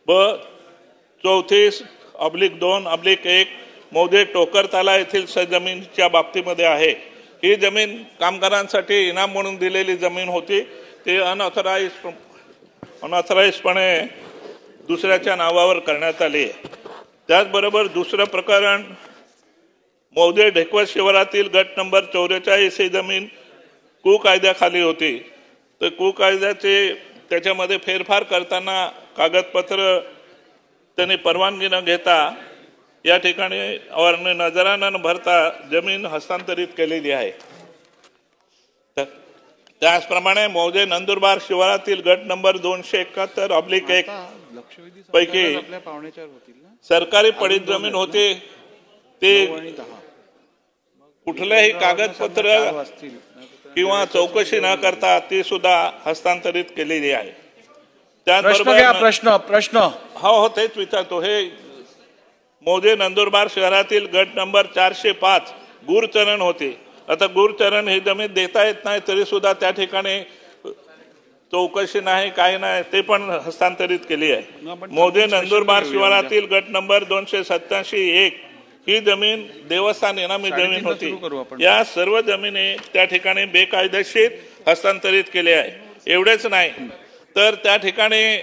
34/2/1 मौजे टोकरताला येथील जमिनीच्या बाबतीमध्ये आहे। ही जमीन कामगारांसाठी इनाम म्हणून दिलेली जमीन होती। ती अनऑथराइज्डपणे दुसऱ्याच्या नावावर करण्यात आली आहे। त्याचबरोबर दुसरं प्रकरण मौजे ढेकवत शिवारातील गट नंबर 44 ही जमीन कुकायद्याखाली होती। तर कुकायद्याचे त्याच्यामध्ये फेरफार करताना कागदपत्र त्यांनी परवानगी न घेता या ठिकाणी नजराना न भरता जमीन हस्तांतरित केलेली आहे। त्याचप्रमाणे मौजे नंदुरबार शिवारातील गट नंबर 271/1 पैकी सरकारी पडीत जमीन होती। ते कुठलेही कागदपत्र किंवा चौकशी न करता ती सुद्धा हस्तांतरित केलेली आहे। त्याचबरोबर प्रश्न हो तेच विचारतो। हे मौजे नंदुरबार शहरातील गट नंबर 405 गुरचरण होते। आता गुरचरण ही जमीन देता येत नाही तरी सुद्धा त्या ठिकाणी चौकशी नाही काही नाही ते पण हस्तांतरित केली आहे। मौजे नंदुरबार शिवारातील गट नंबर 287/1 ही जमीन देवस्थान इनामी जमीन होती। या सर्व जमिनी त्या ठिकाणी बेकायदेशीर हस्तांतरित केल्या आहे। एवढेच नाही तर त्या ठिकाणी